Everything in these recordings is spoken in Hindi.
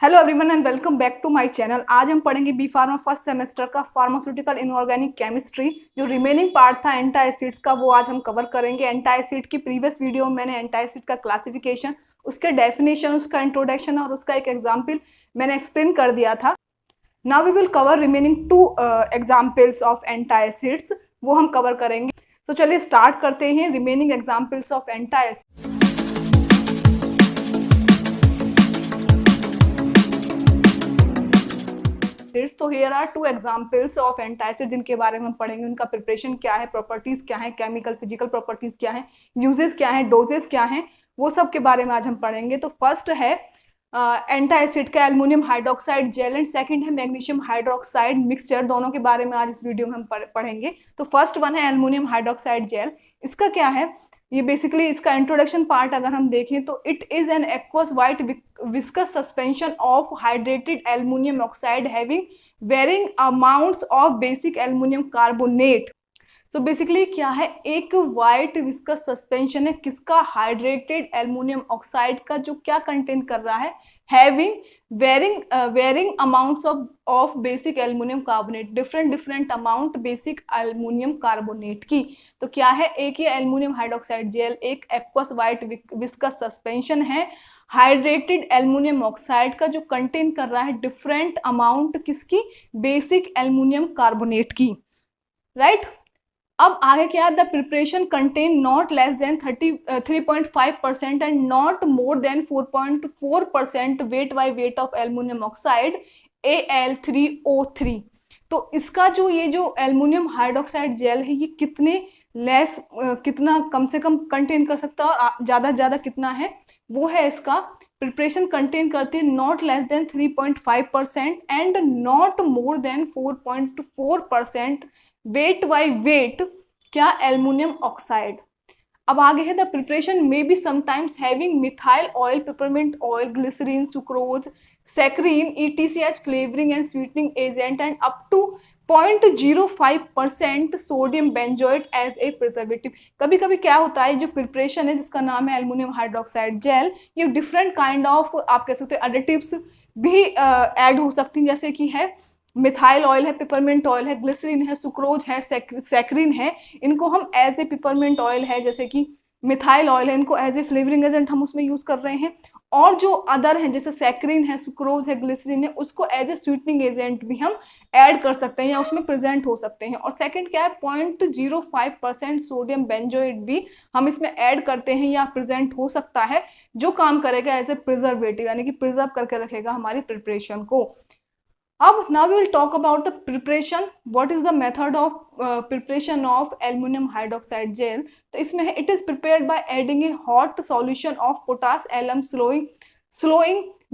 Hello everyone and welcome back to my channel. आज हम पढ़ेंगे बी फार्मा फर्स्ट सेमेस्टर का फार्मास्यूटिकल इनऑर्गेनिक केमिस्ट्री। जो रिमेनिंग पार्ट था एंटी एसिड्स का वो आज हम कवर करेंगे। एंटी एसिड की प्रीवियस वीडियो में मैंने एंटी एसिड का क्लासिफिकेशन, उसके डेफिनेशन, उसका इंट्रोडक्शन और उसका एक एग्जाम्पल मैंने एक्सप्लेन कर दिया था। Now we will cover remaining two examples of anti acids, वो हम कवर करेंगे। तो चलिए स्टार्ट करते हैं remaining examples of anti acid. तो here are two examples of antacid जिनके बारे में हम पढ़ेंगे। उनका प्रिपरेशन क्या है, प्रॉपर्टीज क्या है, केमिकल फिजिकल प्रॉपर्टीज क्या है, यूजेस क्या है, डोजेस क्या है, वो सब के बारे में आज हम पढ़ेंगे। तो फर्स्ट है एंटासिड का aluminium hydroxide jail and second है मैग्नीशियम हाइड्रोक्साइड मिक्सचर। दोनों के बारे में आज इस वीडियो में हम पढ़ेंगे। तो फर्स्ट वन है एल्युमिनियम हाइड्रोक्साइड जेल। इसका क्या है, ये बेसिकली इसका इंट्रोडक्शन पार्ट अगर हम देखें तो it is an aqueous white viscous suspension of hydrated aluminium oxide having varying amounts of basic aluminium carbonate. तो बेसिकली क्या है, एक वाइट विस्कस सस्पेंशन है किसका, हाइड्रेटेड एल्युमिनियम ऑक्साइड का, जो क्या कंटेन कर रहा है, having varying amounts of basic aluminium carbonate, different amount basic aluminium carbonate की। तो क्या है, एक ये एल्युमिनियम हाइड्रोक्साइड जेल एक एक्वस वाइट विस्कस सस्पेंशन है हाइड्रेटेड एल्युमिनियम ऑक्साइड का, जो कंटेन कर रहा है डिफरेंट अमाउंट किसकी, बेसिक एल्युमिनियम कार्बोनेट की, राइट। अब आगे क्या है, the preparation contain not less than 3.5% and not more than 4.4% weight by weight of aluminium oxide Al3O3। तो इसका जो ये जो एल्युमिनियम हाइड्रोक्साइड जेल है ये कितना कम से कम कंटेन कर सकता है और ज्यादा से ज्यादा कितना है, वो है इसका प्रिपरेशन कंटेन करती है not less than 3.5% and not more than 4.4% weight by weight क्या, एल्युमिनियम ऑक्साइड। अब आगे है, the preparation may be sometimes having methyl oil, peppermint oil, glycerine, sucrose, saccharin etc as flavouring and sweetening agent and up to 0.05% sodium benzoate as a preservative. कभी कभी क्या होता है, जो प्रिपरेशन है जिसका नाम है एल्युमिनियम हाइड्रोक्साइड जेल, ये डिफरेंट काइंड ऑफ आप कह सकते हैं एडिटिव्स भी ऐड हो सकती हैं, जैसे कि है मिथाइल ऑयल है, पिपरमिंट ऑयल है, ग्लिसरीन है, सुक्रोज है, सैक्रीन है। इनको हम एज ए पिपरमिंट ऑयल है जैसे कि मिथाइल ऑयल है, इनको एज ए फ्लेवरिंग एजेंट हम उसमें यूज कर रहे हैं। और जो अदर है जैसे सैक्रीन है, सुक्रोज है, ग्लिसरीन है, उसको एज ए स्वीटनिंग एजेंट भी हम ऐड कर सकते हैं या उसमें प्रेजेंट हो सकते हैं। और सेकंड क्या है, 0.05% सोडियम बेंजोएट भी हम इसमें ऐड करते हैं या प्रेजेंट हो सकता है, जो काम करेगा एज ए प्रिजर्वेटिव, यानी कि प्रिजर्व करके रखेगा हमारी प्रिपरेशन को। अब now we will talk about the preparation. What is the method of preparation of aluminum hydroxide gel? तो इसमें है, it is prepared by adding a hot solution of potash alum slowing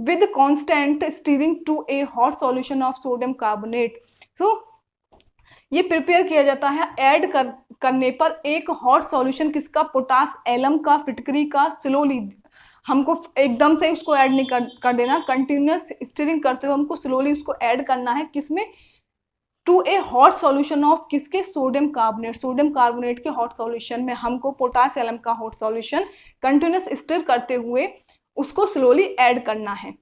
with constant stirring to a hot solution of sodium carbonate. So ये प्रिपेयर किया जाता है ऐड करने पर एक हॉट सॉल्यूशन किसका, पोटास एलम का, फिटकरी का, स्लोली, हमको एकदम से उसको ऐड नहीं कर देना, कंटिन्यूअस स्टीरिंग करते हुए हमको स्लोली उसको ऐड करना है, किसमें, to a hot solution of किसके, सोडियम कार्बोनेट के हॉट सॉल्यूशन में हमको पोटास एलम का हॉट सॉल्यूशन कंटिन्यूअस स्टिर करते हुए उसको स्लोली ऐड करना है।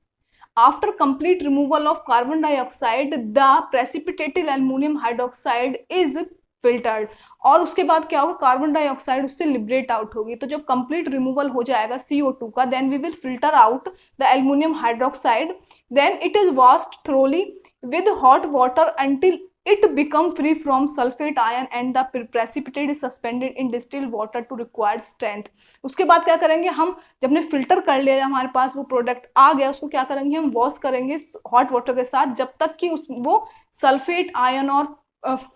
After complete removal of carbon dioxide the precipitated aluminium hydroxide is filtered. और उसके बाद क्या होगा, कार्बन डाइऑक्साइड उससे लिबरेट आउट होगी। तो जब कंप्लीट रिमूवल हो जाएगा CO2 का, then we will filter out the aluminium hydroxide, then it is washed thoroughly with hot water until it become free from sulfate ion and the precipitate is suspended in distilled water to required strength। उसके बाद क्या करेंगे हम, जब ने फिल्टर कर लिया, हमारे पास वो प्रोडक्ट आ गया, उसको क्या करेंगे हम, वॉश करेंगे हॉट वाटर के साथ, जब तक कि वो सल्फेट आयन और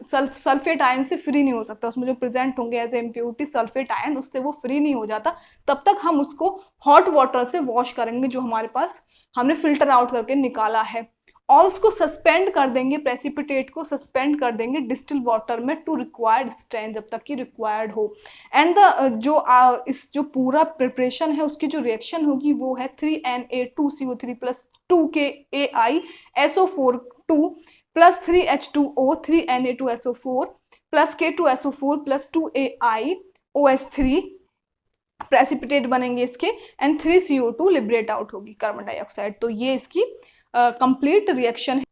सल्फेट आयन से फ्री नहीं हो सकता, उसमें जो प्रेजेंट होंगे as a impurity sulphate ion, उससे वो फ्री नहीं हो जाता, तब तक हम उसको हॉट वाटर से वॉश करेंगे जो हमारे पास हमने फिल्टर आउट करके निकाला है, और उसको सस्पेंड कर देंगे, प्रेसिपिटेट को सस्पेंड कर देंगे डिस्टिल वाटर में टू रिक्वायर्ड स्ट्रेंथ, जब तक कि रिक्वायर्ड हो। एंड इस जो पूरा प्रिपरेशन है उसकी जो रिएक्शन होगी वो है 3Na2CO3 plus 2KAi SO4 2 plus 3H2O 3Na2SO4 plus K2SO4 plus 2AiOH3 precipitate बनेंगे इसके, एंड 3CO2 लिबरेट आउट होगी कार्बन डाइऑक्साइड। तो ये इसकी कंप्लीट रिएक्शन है।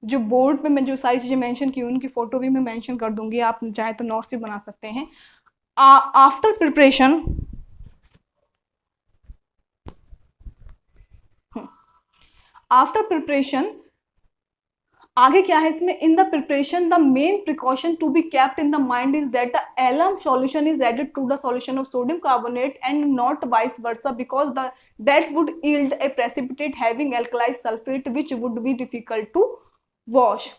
जो बोर्ड पे मैं जो सारी चीज़ें मेंशन की उनकी फ़ोटो भी मैं मेंशन कर दूंगी, आप चाहे तो नोट्स भी बना सकते हैं। आफ्टर प्रिपरेशन आगे क्या है इसमें, in the preparation the main precaution to be kept in the mind is that the alum solution is added to the solution of sodium carbonate and not vice versa, because the that would yield a precipitate having alkalis sulphate which would be difficult to wash.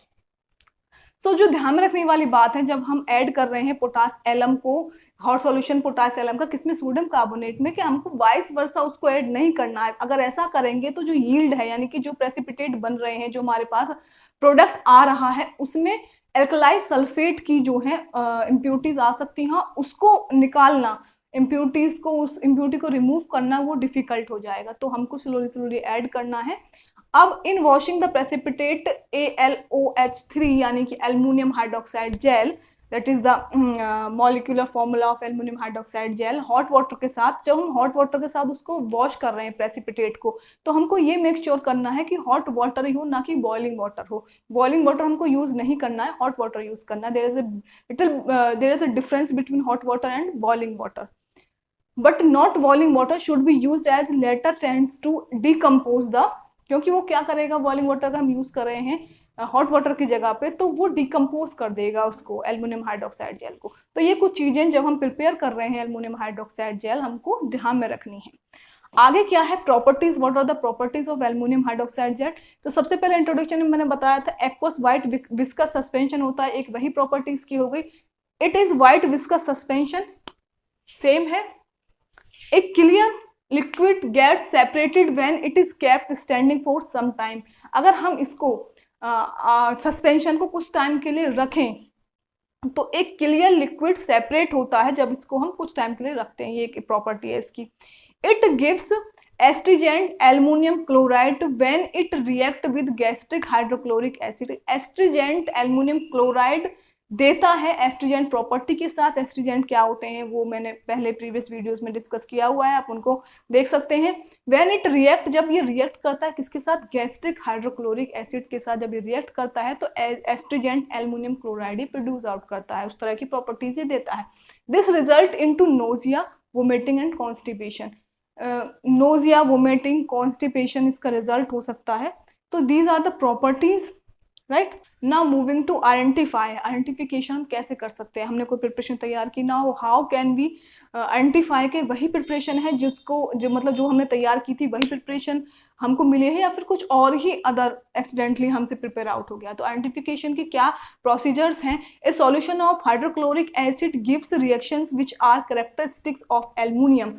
So जो ध्यान में रखने वाली बात है, जब हम ऐड कर रहे हैं पोटास एलम को, हॉट सॉल्यूशन पोटास एलम का किसमें, सोडियम कार्बोनेट में, कि हमको वाइस वर्सा उसको ऐड नहीं करना है। अगर ऐसा करेंगे तो जो यील्ड है, यानी कि जो प्रेसिपिटेट बन रहे हैं, जो हमारे पास प्रोडक्ट आ रहा है, उसमें एल्कलाइज सल्फेट की जो है इम्प्यूरिटीज आ सकती हैं, उसको निकालना, इम्प्यूरिटीज को, उस इम्प्यूरिटी को रिमूव करना वो डिफिकल्ट हो जाएगा। तो हमको स्लोली स्लोली ऐड करना है। अब इन वॉशिंग द प्रेसिपिटेट AlOH3 यानी कि aluminium hydroxide jail, that is the molecular formula of aluminium hydroxide jail, hot water के साथ, जब हम हॉट वाटर के साथ उसको वॉश कर रहे हैं प्रेसिपिटेट को, तो हमको ये मेक श्योर करना है कि हॉट वाटर ही हो, ना कि बॉइलिंग वाटर हो। बॉइलिंग वाटर हमको यूज नहीं करना है, हॉट वाटर यूज करना है। There is a difference between hot water and boiling water, but not boiling water should be used as later tends to decompose the, क्योंकि वो क्या करेगा, बॉइलिंग वाटर का हम यूज कर रहे हैं हॉट वाटर की जगह पे, तो वो डिकम्पोज कर देगा उसको, एल्युमिनियम हाइड्रोक्साइड जेल को। तो ये कुछ चीजें जब हम प्रिपेयर कर रहे हैं एल्युमिनियम हाइड्रोक्साइड जेल, हमको ध्यान में रखनी है। आगे क्या है, properties, what are the properties of aluminium hydroxide gel. तो सबसे पहले इंट्रोडक्शन में मैंने बताया था एक्वस व्हाइट विस्कस सस्पेंशन होता है, एक वही प्रॉपर्टीज की हो गई। It is white viscous suspension, same है। एक clear liquid gets separated when it is kept standing for some time. अगर हम इसको सस्पेंशन को कुछ टाइम के लिए रखें तो एक क्लियर लिक्विड सेपरेट होता है जब इसको हम कुछ टाइम के लिए रखते हैं, ये एक प्रॉपर्टी है इसकी। It gives astringent aluminium chloride when it react with gastric hydrochloric acid. Astringent aluminium chloride देता है एस्ट्रीजेंट प्रॉपर्टी के साथ। एस्ट्रीजेंट क्या होते हैं वो मैंने पहले प्रीवियस वीडियोस में डिस्कस किया हुआ है, आप उनको देख सकते हैं। व्हेन इट रिएक्ट, जब ये रिएक्ट करता है किसके साथ, गैस्ट्रिक हाइड्रोक्लोरिक एसिड के साथ, जब ये रिएक्ट करता है तो एस्ट्रीजेंट एल्युमिनियम क्लोराइड ही प्रोड्यूस आउट करता है, उस तरह की प्रॉपर्टीज ये देता है। This result into nausea, vomiting and constipation. Nausea, vomiting, constipation इसका रिजल्ट हो सकता है। तो these are the properties, right. Now moving to identify, identification हम कैसे कर सकते हैं, हमने कोई प्रिपरेशन तैयार की ना हो, हाउ कैन बी आइडेंटिफाई के वही प्रिपरेशन है जिसको जो हमने तैयार की थी वही प्रिपरेशन हमको मिली है, या फिर कुछ और ही अदर एक्सीडेंटली हमसे प्रिपेयर आउट हो गया। तो आइडेंटिफिकेशन के क्या प्रोसीजर्स हैं। A solution of hydrochloric acid gives reactions which are characteristics of aluminium.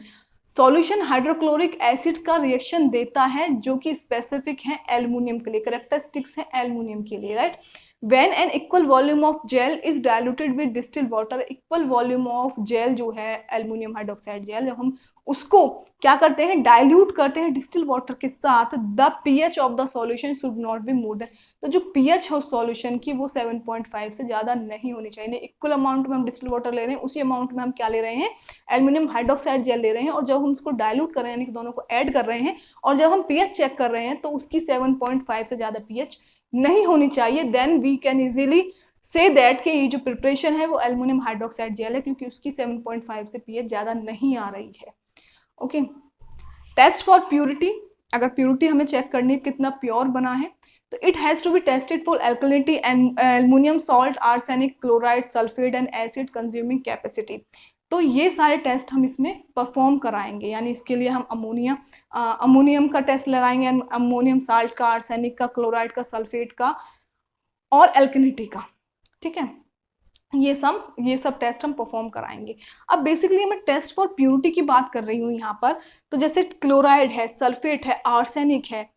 Solution hydrochloric acid का रिएक्शन देता है जो कि स्पेसिफिक है एल्युमिनियम के लिए, कैरेक्टरिस्टिक्स है एल्युमिनियम के लिए, right. When an equal volume of gel is diluted with distilled water, equal volume of gel जो है एल्युमिनियम हाइड्रोक्साइड जेल, जब हम उसको क्या करते हैं, डाइल्यूट करते हैं डिस्टिल वाटर के साथ, the pH of the solution should not be more than, तो जो pH है सॉल्यूशन की वो 7.5 से ज्यादा नहीं होनी चाहिए। इक्वल अमाउंट में हम डिस्टिल वाटर ले रहे हैं, उसी अमाउंट में हम क्या ले रहे हैं, एल्युमिनियम हाइड्रोक्साइड जेल ले रहे हैं, और जब हम उसको डाइल्यूट कर रहे हैं, यानी कि दोनों को ऐड कर रहे हैं, और जब हम pH चेक कर रहे हैं तो उसकी 7.5 से ज्यादा pH नहीं होनी चाहिए। Then we can easily see that कि ये जो प्रिपरेशन है वो एल्युमिनियम हाइड्रोक्साइड जेल है, क्योंकि उसकी 7.5 से pH ज्यादा नहीं आ रही है। ओके, टेस्ट फॉर प्यूरिटी, अगर प्यूरिटी हमें चेक करनी है कितना प्योर बना है, तो it has to be tested for alkalinity and aluminium salt, arsenic, chloride, sulphate and acid consuming capacity. तो ये सारे टेस्ट हम इसमें परफॉर्म कराएंगे, यानी इसके लिए हम अमोनियम का टेस्ट लगाएंगे, अमोनियम साल्ट का, आर्सेनिक का, क्लोराइड का, सल्फेट का और एल्कलिनिटी का, ठीक है। ये सब टेस्ट हम परफॉर्म कराएंगे। अब बेसिकली मैं टेस्ट फॉर प्यूरिटी की बात कर रही हूँ यहाँ पर, तो जैसे क्लोराइड है, सल्फेट है, आर्सेनिक है,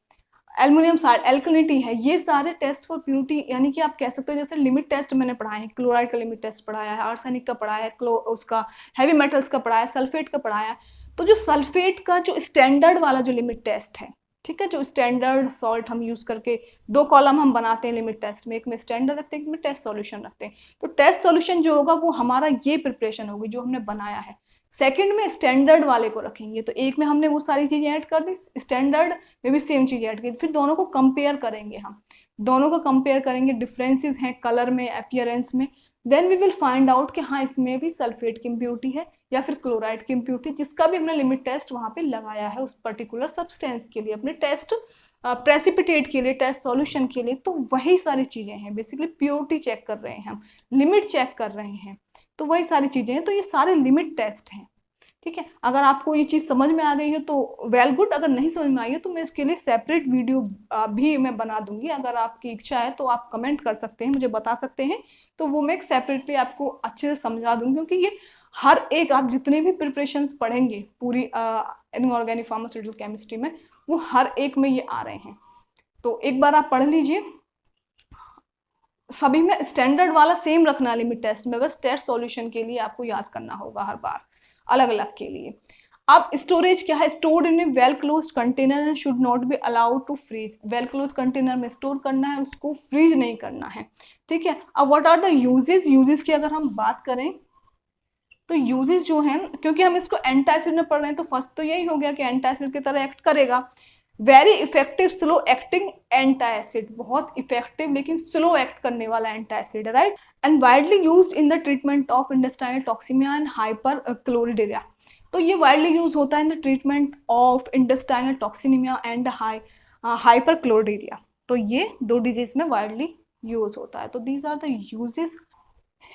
एल्युमिनियम साल्ट, एल्कलिनिटी है, ये सारे टेस्ट फॉर प्यूरिटी, यानी कि आप कह सकते हो जैसे लिमिट टेस्ट मैंने पढ़ाए हैं, क्लोराइड का लिमिट टेस्ट पढ़ाया है, आर्सेनिक का पढ़ाया है, उसका हैवी मेटल्स का पढ़ाया है, सल्फेट का पढ़ाया है। तो जो सल्फेट का जो स्टैंडर्ड वाला जो लिमिट टेस्ट है, ठीक है, जो स्टैंडर्ड सॉल्ट हम यूज करके 2 कॉलम हम बनाते हैं लिमिट टेस्ट में, एक में स्टैंडर्ड रखते हैं, एक में टेस्ट सॉल्यूशन रखते हैं। तो टेस्ट सॉल्यूशन जो होगा वो हमारा ये प्रिपरेशन होगी जो हमने बनाया है। सेकंड में स्टैंडर्ड वाले को रखेंगे। तो एक में हमने वो सारी चीजें ऐड कर दी, स्टैंडर्ड में भी सेम चीज ऐड की, फिर दोनों को कंपेयर करेंगे, हम दोनों को कंपेयर करेंगे, डिफरेंसेस हैं कलर में, अपीयरेंस में, then we will find out कि हाँ इसमें भी सल्फेट की इम्प्योरिटी है या फिर क्लोराइड की इम्प्योरिटी, जिसका भी हमने लिमिट टेस्ट वहां पे लगाया है उस पर्टिकुलर सब्सटेंस के लिए, अपने टेस्ट प्रेसिपिटेट के लिए, टेस्ट सॉल्यूशन के लिए। तो वही सारी चीजें हैं, बेसिकली प्योरिटी चेक कर रहे हैं हम, लिमिट चेक कर रहे हैं, तो वही सारी चीजें हैं। तो ये सारे लिमिट टेस्ट हैं, ठीक है। अगर आपको ये चीज समझ में आ गई है तो वेल गुड, अगर नहीं समझ में आई है तो मैं इसके लिए सेपरेट वीडियो भी मैं बना दूंगी। अगर आपकी इच्छा है तो आप कमेंट कर सकते हैं, मुझे बता सकते हैं, तो वो मैं सेपरेटली आपको अच्छे से समझा दूंगी, क्योंकि ये हर एक, आप जितने भी प्रिपरेशंस पढ़ेंगे पूरी इनऑर्गेनिक फार्मास्यूटिकल केमिस्ट्री में, वो हर एक में ये आ रहे हैं। तो एक बार आप पढ़ लीजिए, सभी में स्टैंडर्ड वाला सेम रखना लिमिट टेस्ट में, बस टेस्ट सॉल्यूशन के लिए आपको याद करना होगा हर बार अलग अलग के लिए। अब स्टोरेज क्या है, stored in a well closed container and should not be allowed to freeze, well close container में स्टोर करना है, उसको फ्रीज नहीं करना है, ठीक है। अब what are the uses, uses की अगर हम बात करें तो यूजेस जो है, क्योंकि हम इसको एंटासिड में पढ़ रहे हैं, तो फर्स्ट तो यही हो गया कि एंटासिड की तरह एक्ट करेगा, very effective slow acting antacid, बहुत इफेक्टिव लेकिन स्लो एक्ट करने वाला antacid, right. And widely used in the treatment of intestinal toxaemia and hyperchlorhydria, तो ये वाइडली यूज होता है in the treatment of intestinal toxaemia and hyperchlorhydria, तो ये दो डिजीज में वाइडली यूज होता है। तो दीज आर द यूजेस।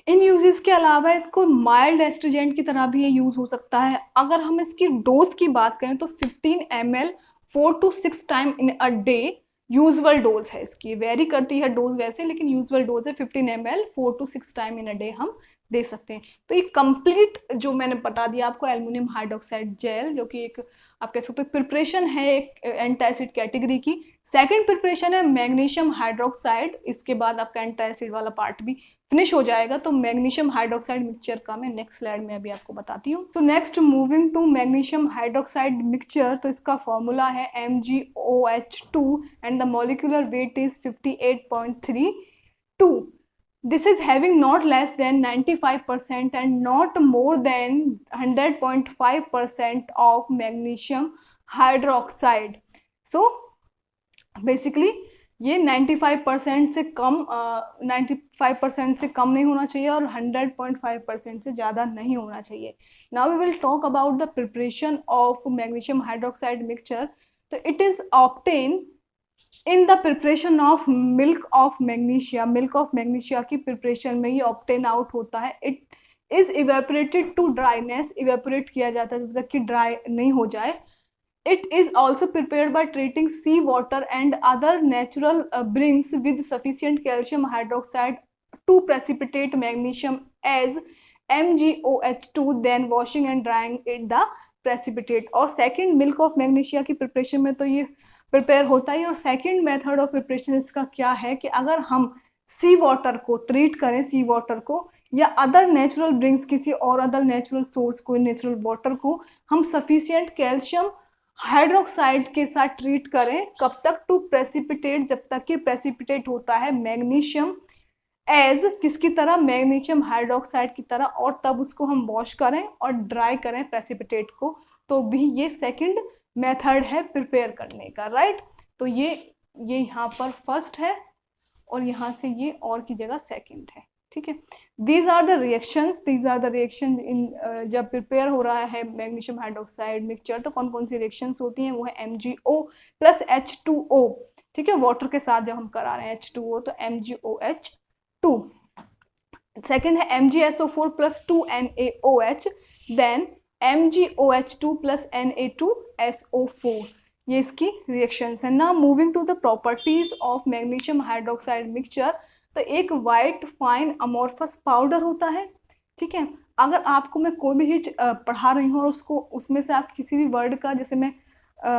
इन यूजेस के अलावा इसको माइल्ड एस्ट्रीजेंट की तरह भी ये यूज हो सकता है। अगर हम इसकी डोज की बात करें तो 15 ml 4 to 6 time in a day usual dose है इसकी, वेरी करती है डोज वैसे, लेकिन यूजुअल डोज है 15 ml 4 to 6 time in a day हम दे सकते हैं। तो ये कंप्लीट जो मैंने बता दिया आपको एल्युमिनियम हाइड्रोक्साइड जेल, जो कि एक आप कह सकते हो प्रिपरेशन है एक एंटासिड कैटेगरी की। सेकंड प्रिपरेशन है मैग्नीशियम हाइड्रोक्साइड, इसके बाद आपका एंटासिड वाला पार्ट भी फिनिश हो जाएगा। तो मैग्नीशियम हाइड्रोक्साइड मिक्सचर का मैं नेक्स्ट स्लाइड में अभी आपको बताती हूँ। तो next moving to magnesium hydroxide mixture, तो इसका फॉर्मूला है MgOH2 and the molecular weight is 58.32। This is having not less than 95% and not more than 100.5% of magnesium hydroxide. So basically ये 95% से कम 95% से कम नहीं होना चाहिए और 100.5% से ज़्यादा नहीं होना चाहिए। Now we will talk about the preparation of magnesium hydroxide mixture. तो it is obtained in the preparation of milk of magnesia, milk of magnesia की प्रिपरेशन में ये ऑप्टेन आउट होता है। It is evaporated to dryness, evaporate किया जाता है जब तक कि ड्राई नहीं हो जाए। It is also prepared by treating sea water and other natural brines with sufficient calcium hydroxide to precipitate magnesium as MgOH2, then washing and drying it the precipitate. और सेकेंड मिल्क ऑफ मैग्नीशिया की प्रिपरेशन में तो ये प्रिपेयर होता है। और सेकेंड मेथड ऑफ प्रिपरेशन इसका क्या है कि अगर हम सी वाटर को ट्रीट करें, सी वाटर को या अदर नेचुरल ड्रिंक्स, किसी और अदर नेचुरल सोर्स को, नेचुरल वाटर को हम सफिशिएंट कैल्शियम हाइड्रोक्साइड के साथ ट्रीट करें, कब तक, टू प्रेसिपिटेट, जब तक कि प्रेसिपिटेट होता है मैग्नीशियम एज किसकी तरह, मैग्नीशियम हाइड्रोक्साइड की तरह, और तब उसको हम वॉश करें और ड्राई करें प्रेसिपिटेट को। तो भी ये सेकेंड मेथड है प्रिपेयर करने का, राइट। तो ये यहाँ पर फर्स्ट है और यहाँ से ये और की जगह सेकंड है, ठीक है। These are the reactions, these are the reaction in जब प्रिपेयर हो रहा है मैग्नीशियम हाइड्रोक्साइड मिक्सचर, तो कौन कौन सी रिएक्शंस होती हैं, वो है MgO प्लस H2O, ठीक है। वाटर के साथ जब हम करा रहे हैं H2O तो MgOH2। सेकेंड है MgSO4 plus 2NaOH, then MgOH2 plus Na2SO4, ये इसकी रिएक्शंस है ना। Moving to the properties of magnesium hydroxide mixture, तो एक वाइट फाइन अमोर्फस पाउडर होता है, ठीक है। अगर आपको मैं कोई भी चीज पढ़ा रही हूँ और उसको उसमें से आप किसी भी वर्ड का, जैसे मैं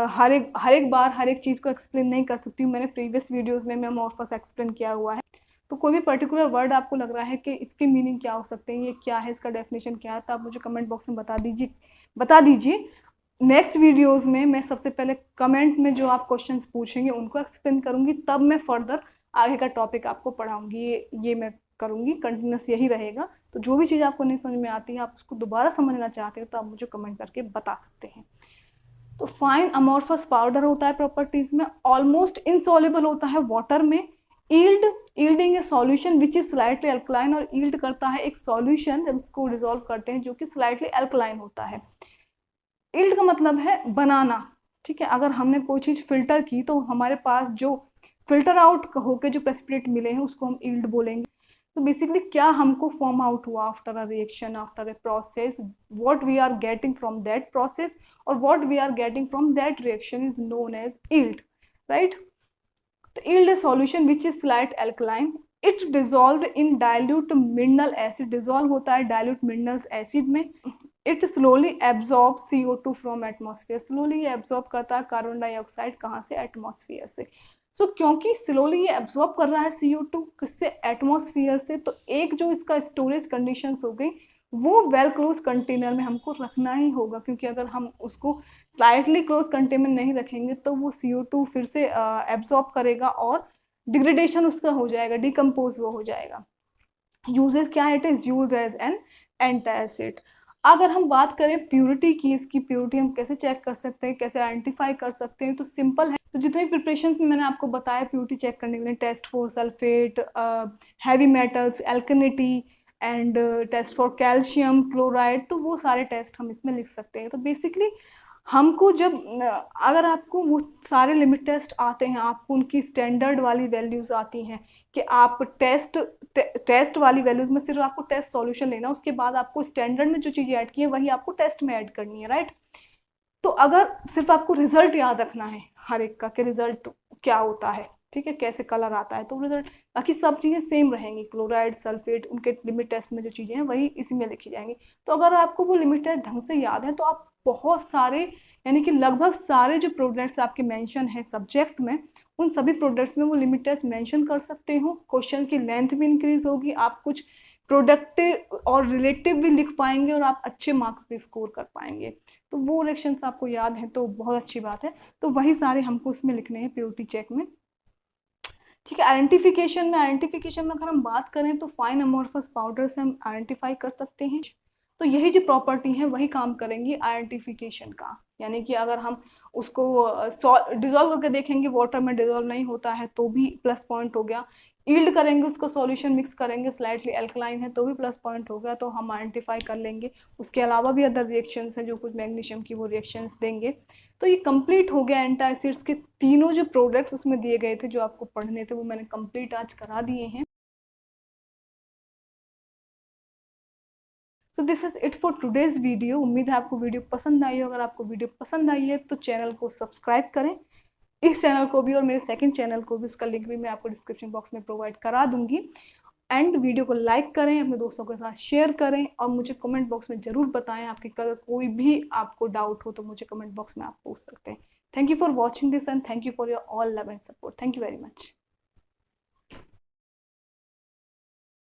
हर एक बार हर एक चीज़ को एक्सप्लेन नहीं कर सकती हूँ, मैंने प्रीवियस वीडियोस में मैं अमोर्फस एक्सप्लेन किया हुआ है। तो कोई भी पर्टिकुलर वर्ड आपको लग रहा है कि इसके मीनिंग क्या हो सकते हैं, ये क्या है, इसका डेफिनेशन क्या है, तो आप मुझे कमेंट बॉक्स में बता दीजिए। नेक्स्ट वीडियोस में मैं सबसे पहले कमेंट में जो आप क्वेश्चंस पूछेंगे उनको एक्सप्लेन करूंगी, तब मैं फर्दर आगे का टॉपिक आपको पढ़ाऊंगी। ये मैं करूँगी, कंटिन्यूस यही रहेगा। तो जो भी चीज़ आपको नहीं समझ में आती है, आप उसको दोबारा समझना चाहते हैं, तो आप मुझे कमेंट करके बता सकते हैं। तो फाइन अमोर्फस पाउडर होता है प्रॉपर्टीज में, ऑलमोस्ट इनसॉल्युबल होता है वाटर में, yielding A solution which is slightly alkaline, और यील्ड करता है एक सॉल्यूशन जब इसको डिसॉल्व करते हैं जो कि स्लाइटली अल्कलाइन होता है। यील्ड का मतलब है बनाना, ठीक है। अगर हमने कोई चीज फिल्टर की तो हमारे पास जो फिल्टर आउट होके जो प्रेसिपिटेट मिले हैं उसको हम यील्ड बोलेंगे। तो बेसिकली क्या हमको फॉर्म आउट हुआ after a reaction, after a process, what we are getting from that process और what we are getting from that reaction is known as yield, right. तो yield a solution which is slight alkaline, it dissolved in dilute mineral acid, dissolve होता है डाइल्यूट मिनरल एसिड में। It slowly absorb CO2 from atmosphere, slowly ये एब्जॉर्ब करता है कार्बन डाइऑक्साइड, कहाँ से, एटमॉस्फेयर से। क्योंकि स्लोली ये एब्जॉर्ब कर रहा है CO2 किससे, एटमॉस्फेयर से, तो एक जो इसका स्टोरेज कंडीशंस हो गई वो वेल क्लोज कंटेनर में हमको रखना ही होगा, क्योंकि अगर हम उसको टाइटली क्लोज कंटेनर नहीं रखेंगे तो वो CO2 फिर से एब्जॉर्ब करेगा और डिग्रेडेशन उसका हो जाएगा, डिकम्पोज वो हो जाएगा। यूजेस क्या है, it is use as an antacid. अगर हम बात करें प्योरिटी की, इसकी प्योरिटी हम कैसे चेक कर सकते हैं, कैसे आइडेंटिफाई कर सकते हैं, तो सिंपल है। तो जितने प्रिपरेशन में मैंने आपको बताया प्योरिटी चेक करने के लिए, test for sulphate, heavy metals, alkalinity and test for calcium chloride, तो वो सारे टेस्ट हम इसमें लिख सकते हैं। तो बेसिकली हमको जब अगर आपको वो सारे लिमिट टेस्ट आते हैं, आपको उनकी स्टैंडर्ड वाली वैल्यूज आती हैं कि आप टेस्ट वाली वैल्यूज में सिर्फ आपको टेस्ट सॉल्यूशन लेना, उसके बाद आपको स्टैंडर्ड में जो चीज़ें ऐड की है वही आपको टेस्ट में ऐड करनी है, राइट। तो अगर सिर्फ आपको रिजल्ट याद रखना है हर एक का कि रिजल्ट क्या होता है, ठीक है, कैसे कलर आता है, तो रिजल्ट, बाकी सब चीज़ें सेम रहेंगी, क्लोराइड, सल्फेट, उनके लिमिट टेस्ट में जो चीज़ें हैं वही इसी में लिखी जाएंगी। तो अगर आपको वो लिमिट टेस्ट ढंग से याद है तो आप बहुत सारे, यानी कि लगभग सारे जो प्रोडक्ट्स आपके मेंशन है सब्जेक्ट में, उन सभी प्रोडक्ट्स में वो लिमिट टेस्ट मेंशन कर सकते हो। क्वेश्चन की लेंथ भी इंक्रीज होगी, आप कुछ प्रोडक्टिव और रिलेटिव भी लिख पाएंगे और आप अच्छे मार्क्स भी स्कोर कर पाएंगे। तो वो रिएक्शंस आपको याद है तो बहुत अच्छी बात है। तो वही सारे हमको उसमें लिखने हैं प्योरिटी चेक में, ठीक है। आइडेंटिफिकेशन में अगर हम बात करें तो फाइन अमोर्फस पाउडर से हम आइडेंटिफाई कर सकते हैं। तो यही जो प्रॉपर्टी है वही काम करेंगी आइडेंटिफिकेशन का, यानी कि अगर हम उसको डिजोल्व करके देखेंगे, वाटर में डिजोल्व नहीं होता है तो भी प्लस पॉइंट हो गया, यील्ड करेंगे उसको सॉल्यूशन मिक्स करेंगे स्लाइटली अल्कलाइन है तो भी प्लस पॉइंट हो गया, तो हम आइडेंटिफाई कर लेंगे। उसके अलावा भी अदर रिएक्शंस हैं जो कुछ मैग्नीशियम की वो रिएक्शंस देंगे। तो ये कंप्लीट हो गया एंटासिड्स के तीनों जो प्रोडक्ट्स उसमें दिए गए थे जो आपको पढ़ने थे वो मैंने कंप्लीट आज करा दिए हैं। So this is it for today's video. उम्मीद है आपको वीडियो पसंद आई हो। अगर आपको वीडियो पसंद आई है तो चैनल को सब्सक्राइब करें, इस चैनल को भी और मेरे सेकंड चैनल को भी, उसका लिंक भी मैं आपको डिस्क्रिप्शन बॉक्स में प्रोवाइड करा दूंगी। एंड वीडियो को लाइक करें, अपने दोस्तों के साथ शेयर करें और मुझे कमेंट बॉक्स में ज़रूर बताएं। आपके अगर कोई भी आपको डाउट हो तो मुझे कमेंट बॉक्स में आप पूछ सकते हैं। Thank you for watching this and thank you for your all love and support. Thank you very much.